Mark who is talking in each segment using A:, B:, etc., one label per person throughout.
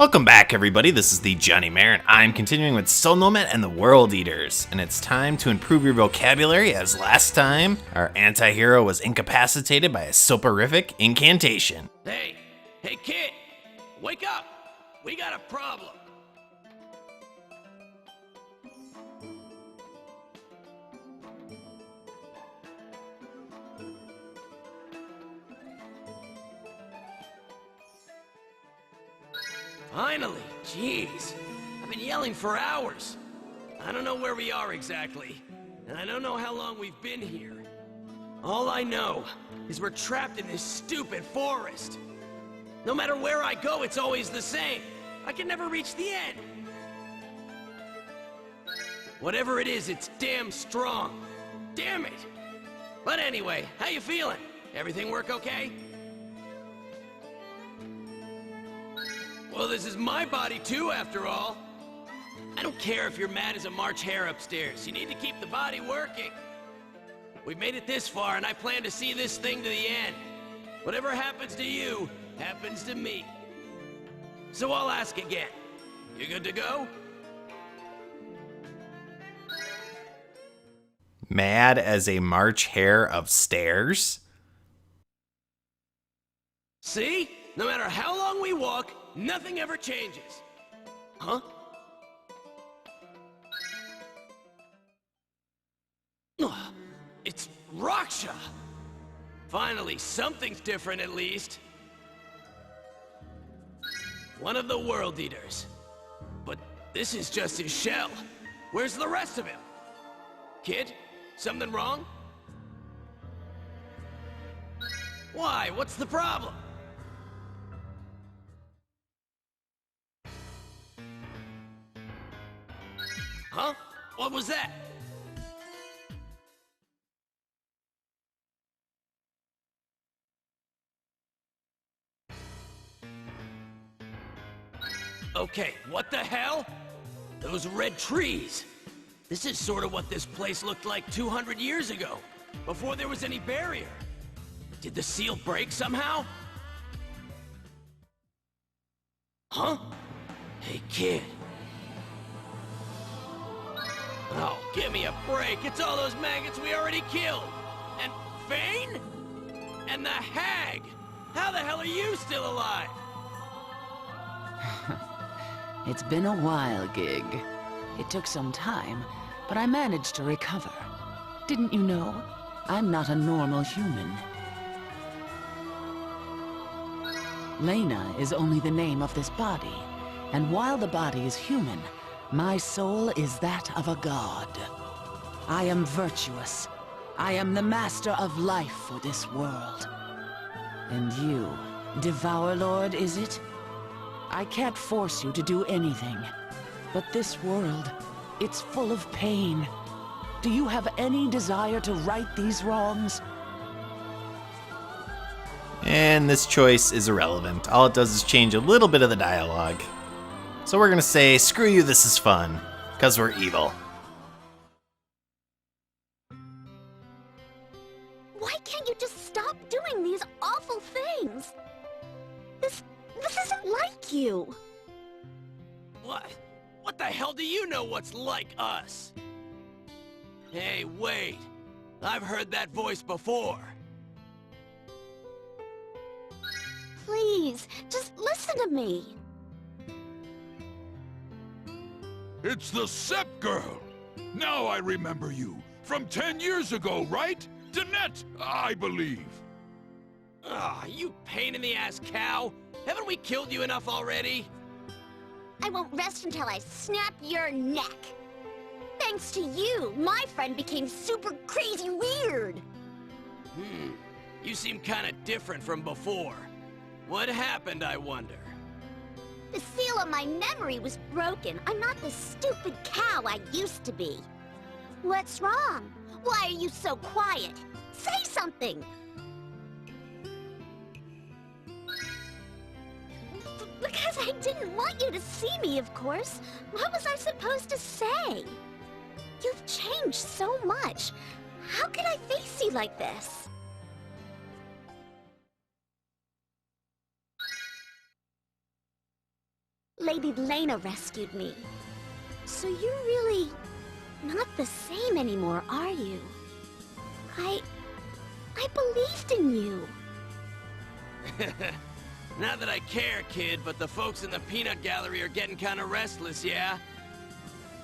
A: Welcome back, everybody. This is the Jonnymar, and I'm continuing with Nomad and the World Eaters. And it's time to improve your vocabulary, as last time, our anti-hero was incapacitated by a soporific incantation.
B: Hey kid, wake up! We got a problem. Finally, jeez. I've been yelling for hours. I don't know where we are exactly, and I don't know how long we've been here. All I know is we're trapped in this stupid forest. No matter where I go, it's always the same. I can never reach the end. Whatever it is, it's damn strong. Damn it! But anyway, how you feeling? Everything work okay? Well, this is my body too, after all. I don't care if you're mad as a March hare upstairs. You need to keep the body working. We've made it this far, and I plan to see this thing to the end. Whatever happens to you, happens to me. So I'll ask again. You good to go?
A: Mad as a March hare upstairs?
B: See? No matter how long we walk, nothing ever changes. Huh? It's Raksha! Finally, something's different at least. One of the World Eaters. But this is just his shell. Where's the rest of him? Kid, something wrong? Why? What's the problem? Huh? What was that? Okay, what the hell? Those red trees. This is sort of what this place looked like 200 years ago, before there was any barrier. Did the seal break somehow? Huh? Hey, kid. Oh, give me a break. It's all those maggots we already killed. And Fain? And the hag. How the hell are you still alive?
C: It's been a while, Gig. It took some time, but I managed to recover. Didn't you know? I'm not a normal human. Lena is only the name of this body, and while the body is human, my soul is that of a god. I am virtuous. I am the master of life for this world. And you, Devour Lord, is it? I can't force you to do anything. But this world, it's full of pain. Do you have any desire to right these wrongs?
A: And this choice is irrelevant. All it does is change a little bit of the dialogue. So we're gonna say, screw you, this is fun. 'Cause we're evil.
D: Why can't you just stop doing these awful things? This isn't like you.
B: What? What the hell do you know what's like us? Hey, wait. I've heard that voice before.
D: Please, just listen to me.
E: It's the Sep girl! Now I remember you. From 10 years ago, right? Danette, I believe.
B: Ah, you pain-in-the-ass cow! Haven't we killed you enough already?
D: I won't rest until I snap your neck. Thanks to you, my friend became super crazy weird.
B: You seem kinda different from before. What happened, I wonder?
D: The seal of my memory was broken. I'm not the stupid cow I used to be. What's wrong? Why are you so quiet? Say something! Because I didn't want you to see me, of course. What was I supposed to say? You've changed so much. How could I face you like this? Lady Lena rescued me. So you're really not the same anymore, are you? I believed in you.
B: Not that I care, kid, but the folks in the peanut gallery are getting kind of restless, yeah?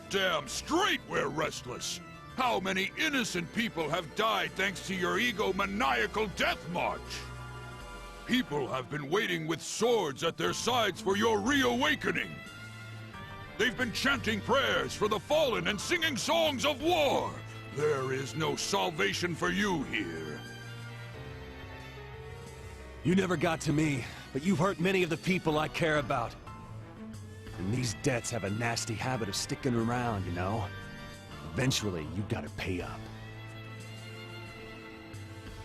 E: Damn straight we're restless. How many innocent people have died thanks to your egomaniacal death march? People have been waiting with swords at their sides for your reawakening. They've been chanting prayers for the fallen and singing songs of war. There is no salvation for you here.
F: You never got to me, but you've hurt many of the people I care about. And these debts have a nasty habit of sticking around, you know? Eventually, you gotta pay up.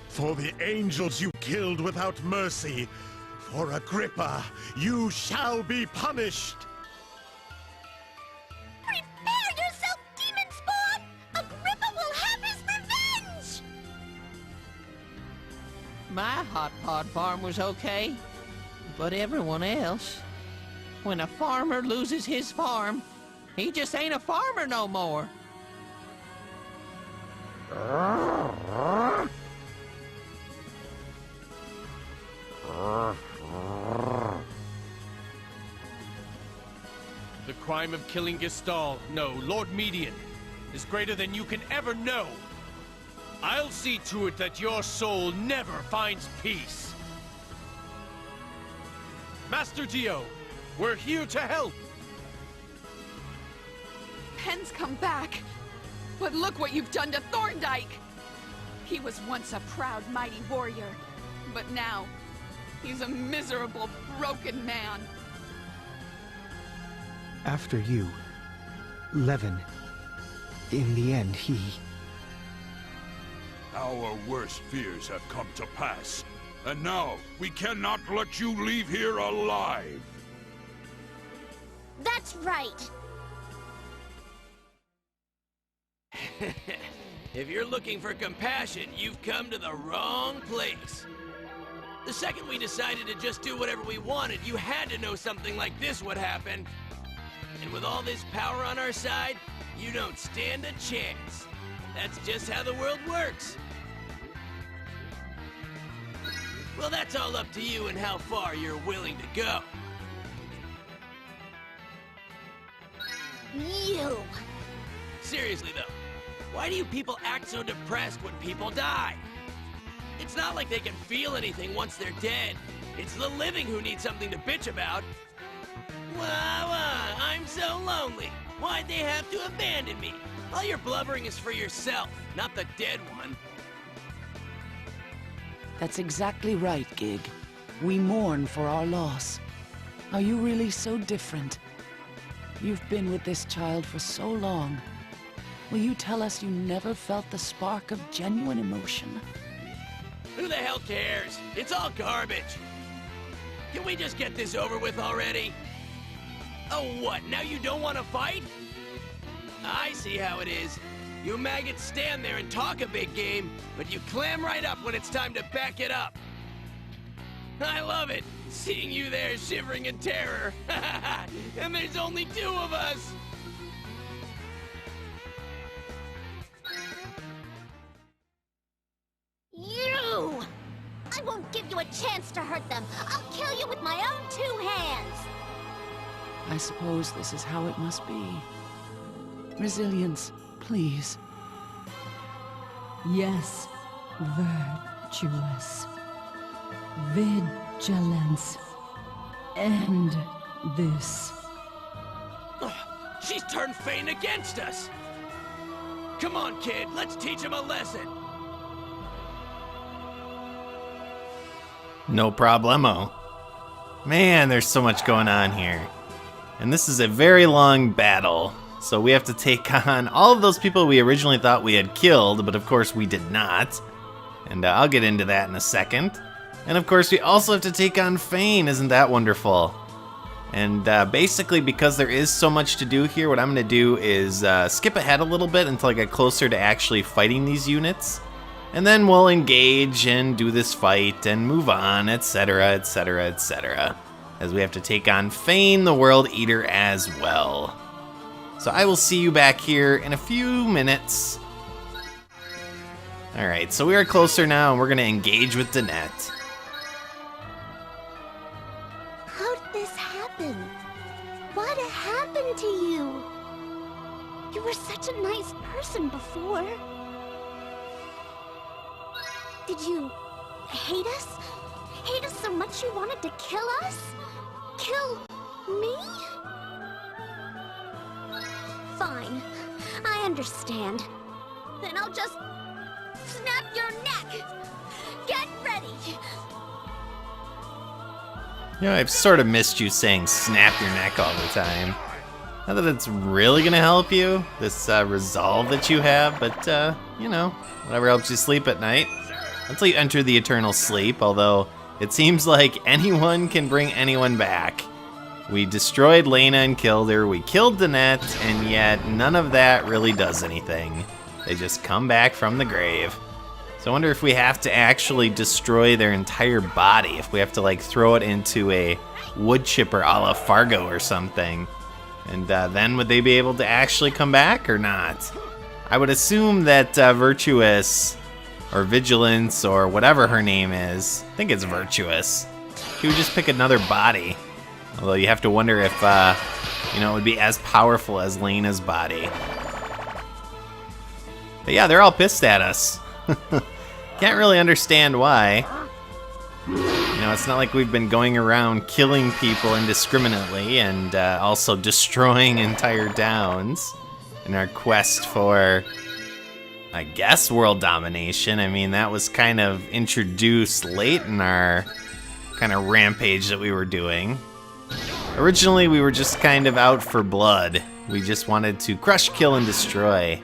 G: For the angels you killed without mercy, for Agrippa, you shall be punished!
D: Prepare yourself, demon spawn! Agrippa will have his revenge!
H: My hot pod farm was okay, but everyone else... When a farmer loses his farm, he just ain't a farmer no more.
I: The crime of killing Gestalt, no, Lord Median, is greater than you can ever know. I'll see to it that your soul never finds peace. Master Dio, we're here to help.
J: Penn's come back. But look what you've done to Thorndyke! He was once a proud, mighty warrior. But now, he's a miserable, broken man.
K: After you, Levin, in the end, he...
E: Our worst fears have come to pass. And now, we cannot let you leave here alive.
D: That's right.
B: If you're looking for compassion, you've come to the wrong place. The second we decided to just do whatever we wanted, you had to know something like this would happen. And with all this power on our side, you don't stand a chance. That's just how the world works. Well, that's all up to you and how far you're willing to go.
D: You!
B: Seriously, though, why do you people act so depressed when people die? It's not like they can feel anything once they're dead. It's the living who need something to bitch about. Wah, I'm so lonely. Why'd they have to abandon me? All your blubbering is for yourself, not the dead one.
C: That's exactly right, Gig. We mourn for our loss. Are you really so different? You've been with this child for so long. Will you tell us you never felt the spark of genuine emotion?
B: Who the hell cares? It's all garbage. Can we just get this over with already? Oh, what? Now you don't want to fight? I see how it is. You maggots stand there and talk a big game, but you clam right up when it's time to back it up. I love it, seeing you there shivering in terror. And there's only two of us.
D: You! I won't give you a chance to hurt them. I'll kill you with my own two hands.
C: I suppose this is how it must be. Resilience, please.
L: Yes, virtuous. Vigilance. End this.
B: She's turned Fain against us. Come on, kid, let's teach him a lesson.
A: No problemo. Man, there's so much going on here. And this is a very long battle. So we have to take on all of those people we originally thought we had killed, but of course we did not. And I'll get into that in a second. And of course we also have to take on Fain, isn't that wonderful? And basically because there is so much to do here, what I'm going to do is skip ahead a little bit until I get closer to actually fighting these units. And then we'll engage and do this fight and move on, etc., etc., etc. as we have to take on Fain, the World Eater, as well. So I will see you back here in a few minutes. Alright, so we are closer now, and we're going to engage with Danette.
D: How did this happen? What happened to you? You were such a nice person before. Did you hate us? Hate us so much you wanted to kill us? Kill me? Fine. I understand. Then I'll just snap your neck! Get ready!
A: You know, I've sort of missed you saying snap your neck all the time. Not that it's really gonna help you, this resolve that you have, but, you know, whatever helps you sleep at night. Until you enter the eternal sleep, although it seems like anyone can bring anyone back. We destroyed Lena and killed her, we killed Danette, and yet none of that really does anything. They just come back from the grave. So I wonder if we have to actually destroy their entire body, if we have to like throw it into a wood chipper a la Fargo or something. And then would they be able to actually come back or not? I would assume that Virtuous, or Vigilance, or whatever her name is, I think it's Virtuous, she would just pick another body. Although you have to wonder if, you know, it would be as powerful as Lena's body. But yeah, they're all pissed at us. Can't really understand why. You know, it's not like we've been going around killing people indiscriminately and also destroying entire towns in our quest for, I guess, world domination. I mean, that was kind of introduced late in our kind of rampage that we were doing. Originally, we were just kind of out for blood. We just wanted to crush, kill, and destroy.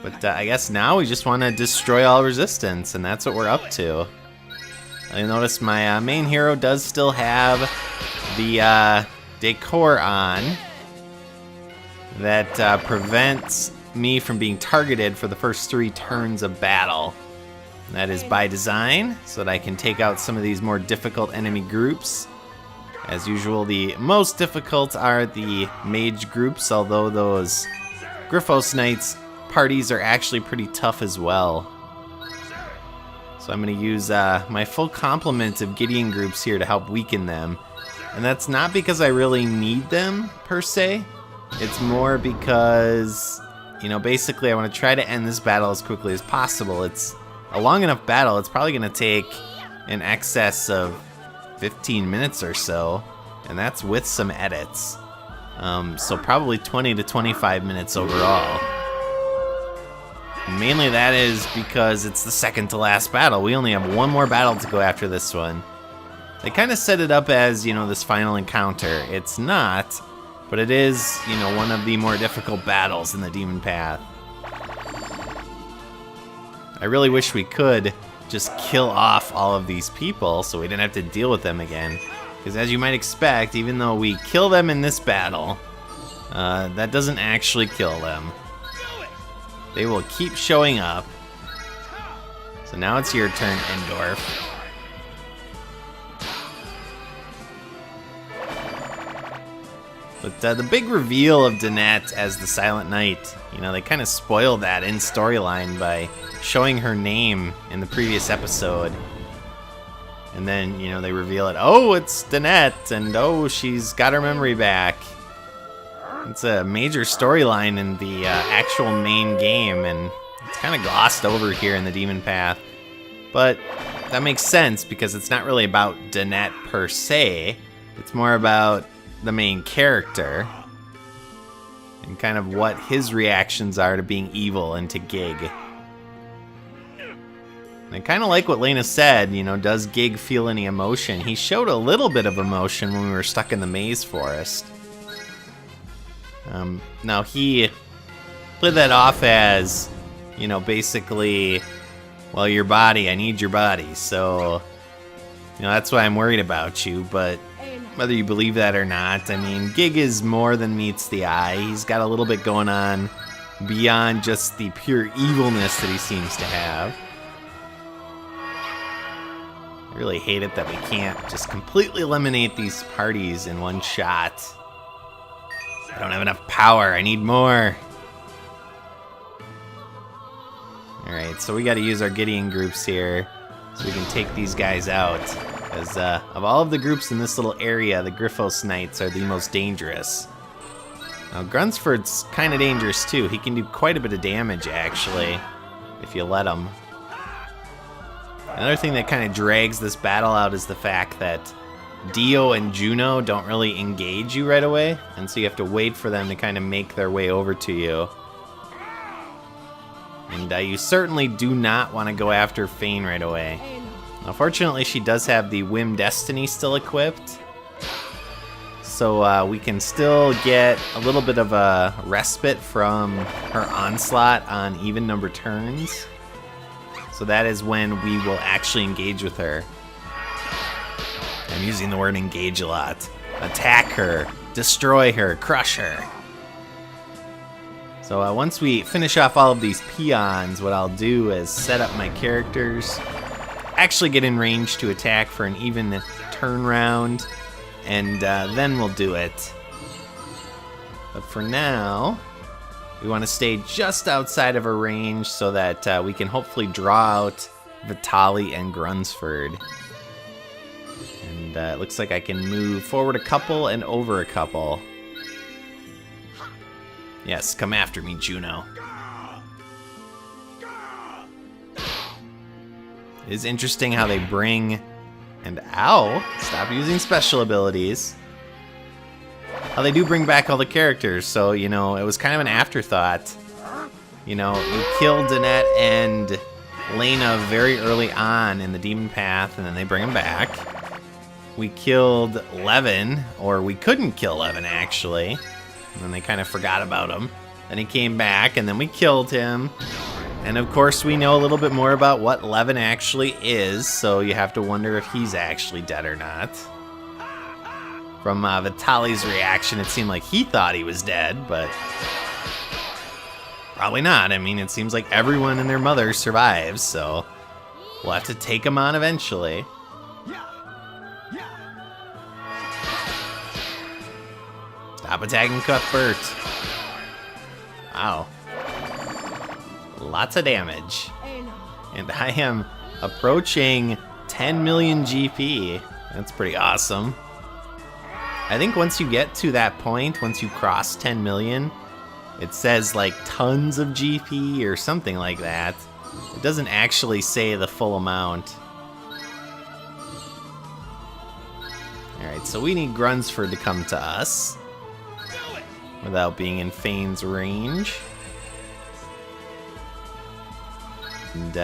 A: But I guess now we just want to destroy all resistance, and that's what we're up to. I notice my main hero does still have the decor on that prevents me from being targeted for the first 3 turns of battle. That is by design, so that I can take out some of these more difficult enemy groups. As usual, the most difficult are the mage groups, although those Griffos Knights parties are actually pretty tough as well. So I'm going to use my full complement of Gideon groups here to help weaken them. And that's not because I really need them, per se. It's more because, you know, basically I want to try to end this battle as quickly as possible. It's a long enough battle, it's probably going to take in excess of 15 minutes or so, and that's with some edits. So probably 20 to 25 minutes overall. And mainly that is because it's the second to last battle. We only have one more battle to go after this one. They kind of set it up as, you know, this final encounter. It's not, but it is, you know, one of the more difficult battles in the Demon Path. I really wish we could just kill off all of these people so we didn't have to deal with them again. Because as you might expect, even though we kill them in this battle, that doesn't actually kill them. They will keep showing up. So now it's your turn, Endorf. But the big reveal of Danette as the Silent Knight, you know, they kind of spoiled that in storyline by showing her name in the previous episode. And then, you know, they reveal it. Oh, it's Danette, and oh, she's got her memory back. It's a major storyline in the actual main game, and it's kind of glossed over here in the Demon Path. But that makes sense because it's not really about Danette per se. It's more about the main character and kind of what his reactions are to being evil and to Gig. And I kind of like what Lena said, you know, does Gig feel any emotion? He showed a little bit of emotion when we were stuck in the Maize Forest. Now he played that off as, you know, basically, well, your body, I need your body, so, you know, that's why I'm worried about you, but whether you believe that or not, I mean, Gig is more than meets the eye. He's got a little bit going on beyond just the pure evilness that he seems to have. Really hate it that we can't just completely eliminate these parties in one shot. I don't have enough power. I need more. Alright, so we gotta use our Gideon groups here so we can take these guys out. Because of all of the groups in this little area, the Griffos Knights are the most dangerous. Now, Grunsford's kind of dangerous too. He can do quite a bit of damage, actually, if you let him. Another thing that kind of drags this battle out is the fact that Dio and Juno don't really engage you right away, and so you have to wait for them to kind of make their way over to you. And you certainly do not want to go after Fain right away. Now, fortunately, she does have the Whim Destiny still equipped, so we can still get a little bit of a respite from her onslaught on even number turns. So that is when we will actually engage with her. I'm using the word engage a lot. Attack her, destroy her, crush her. So once we finish off all of these peons, what I'll do is set up my characters, actually get in range to attack for an even turn round, and then we'll do it. But for now, we want to stay just outside of her range so that we can hopefully draw out Vitali and Grunsford. And it looks like I can move forward a couple and over a couple. Yes, come after me, Juno. It is interesting how they bring... And ow! Stop using special abilities. How they do bring back all the characters, so, you know, it was kind of an afterthought. You know, you kill Danette and Lena very early on in the Demon Path, and then they bring them back. We killed Levin, or we couldn't kill Levin, actually. And then they kind of forgot about him. Then he came back, and then we killed him. And of course, we know a little bit more about what Levin actually is, so you have to wonder if he's actually dead or not. From Vitali's reaction, it seemed like he thought he was dead, but probably not. I mean, it seems like everyone and their mother survives, so we'll have to take him on eventually. Stop attacking Cuthbert. Wow. Lots of damage. And I am approaching 10 million GP. That's pretty awesome. I think once you get to that point, once you cross 10 million, it says like tons of GP or something like that. It doesn't actually say the full amount. Alright, so we need Grunsford to come to us without being in Fain's range. And, do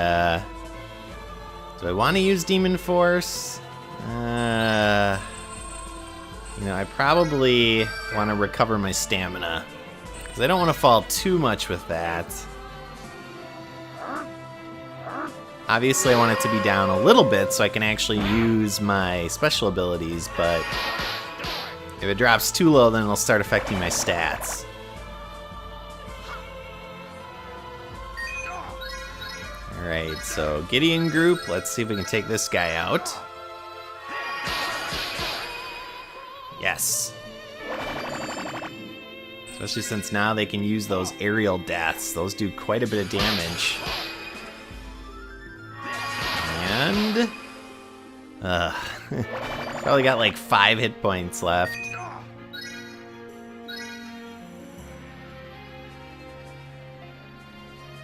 A: I want to use Demon Force? You know, I probably want to recover my stamina, because I don't want to fall too much with that. Obviously, I want it to be down a little bit so I can actually use my special abilities, but if it drops too low, then it'll start affecting my stats. Alright, so Gideon group, let's see if we can take this guy out. Yes. Especially since now they can use those aerial deaths. Those do quite a bit of damage. And... probably got like 5 hit points left.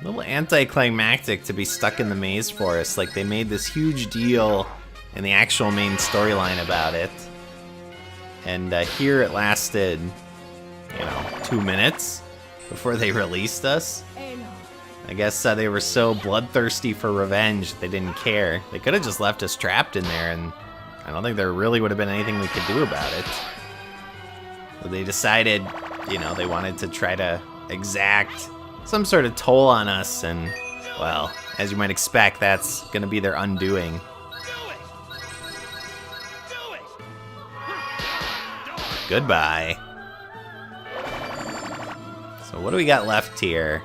A: A little anticlimactic to be stuck in the Maize Forest. Like, they made this huge deal in the actual main storyline about it. And here it lasted, you know, 2 minutes before they released us. I guess they were so bloodthirsty for revenge that they didn't care. They could have just left us trapped in there, and I don't think there really would have been anything we could do about it. So they decided, you know, they wanted to try to exact some sort of toll on us, and, well, as you might expect, that's going to be their undoing. Goodbye. So what do we got left here?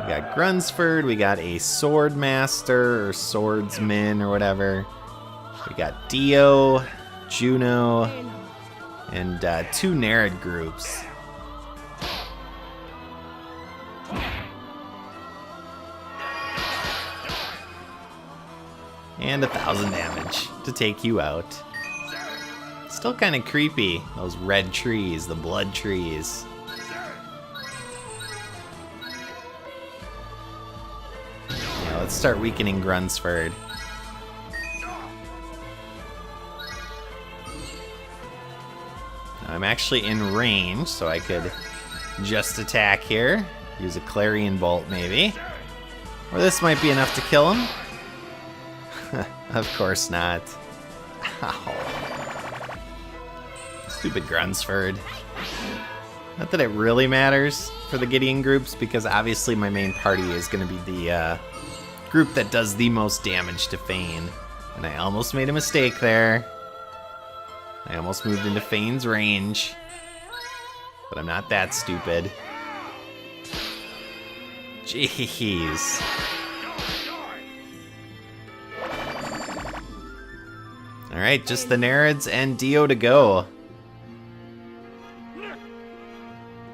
A: We got Grunsford, we got a Sword Master or Swordsman or whatever. We got Dio, Juno, and 2 Nerid groups. And 1,000 damage to take you out. Still kind of creepy, those red trees, the blood trees. Yeah, let's start weakening Grunsford. I'm actually in range, so I could just attack here. Use a Clarion Bolt, maybe. Or this might be enough to kill him. Of course not. Ow. Stupid Grunsford. Not that it really matters for the Gideon groups, because obviously my main party is going to be the group that does the most damage to Fain. And I almost made a mistake there. I almost moved into Fain's range. But I'm not that stupid. Jeez. Alright, just the Nerids and Dio to go.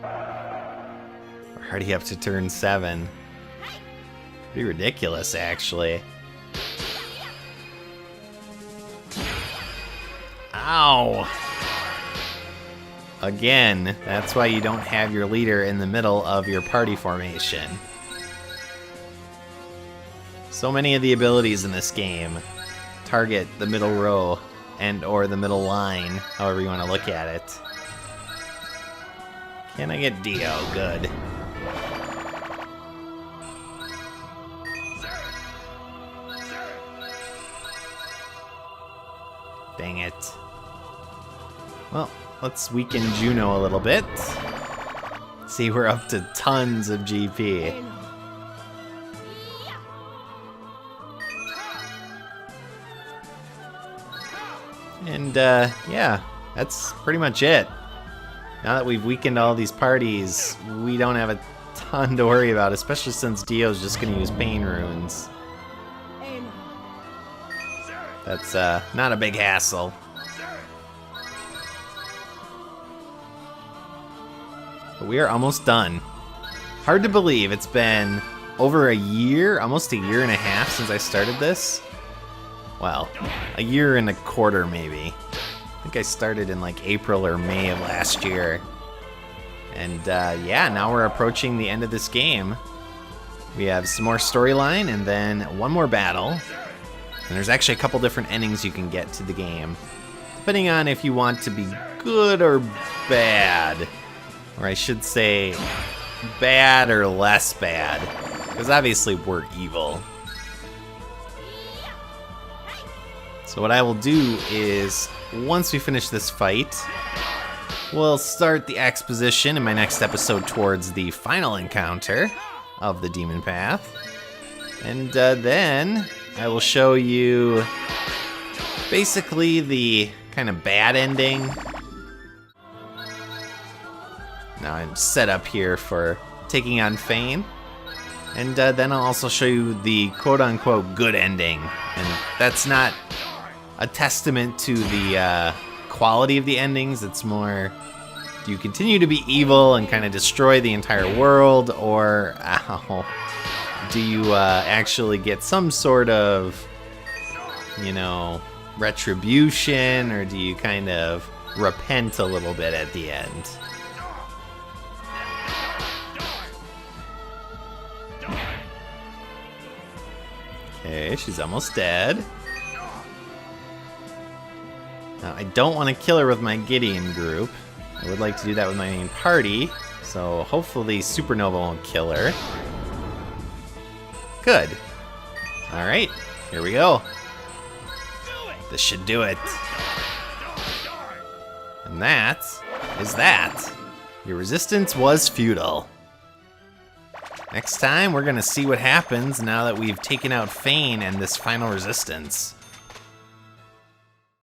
A: We're already up to turn 7. Pretty ridiculous, actually. Ow! Again, that's why you don't have your leader in the middle of your party formation. So many of the abilities in this game target the middle row and or the middle line, however you want to look at it. Can I get Dio? Good. Dang it. Well, let's weaken Juno a little bit. See, we're up to tons of GP. And yeah, that's pretty much it. Now that we've weakened all these parties, we don't have a ton to worry about, especially since Dio's just going to use pain runes. That's not a big hassle. But we are almost done. Hard to believe, it's been over a year, almost a year and a half since I started this. Well, a year and a quarter maybe. I think I started in like April or May of last year. And yeah, now we're approaching the end of this game. We have some more storyline and then one more battle. And there's actually a couple different endings you can get to the game, depending on if you want to be good or bad. Or I should say, bad or less bad. Because obviously we're evil. So what I will do is, once we finish this fight, we'll start the exposition in my next episode towards the final encounter of the Demon Path. And then I will show you basically the kind of bad ending. Now I'm set up here for taking on Fain. And then I'll also show you the quote-unquote good ending. And that's not a testament to the quality of the endings. It's more, do you continue to be evil and kind of destroy the entire world, or do you actually get some sort of, you know, retribution, or do you kind of repent a little bit at the end? Okay, she's almost dead. Now, I don't want to kill her with my Gideon group. I would like to do that with my main party, so hopefully Supernova won't kill her. Good. Alright, here we go. This should do it. And that is that. Your resistance was futile. Next time, we're going to see what happens now that we've taken out Fain and this final resistance.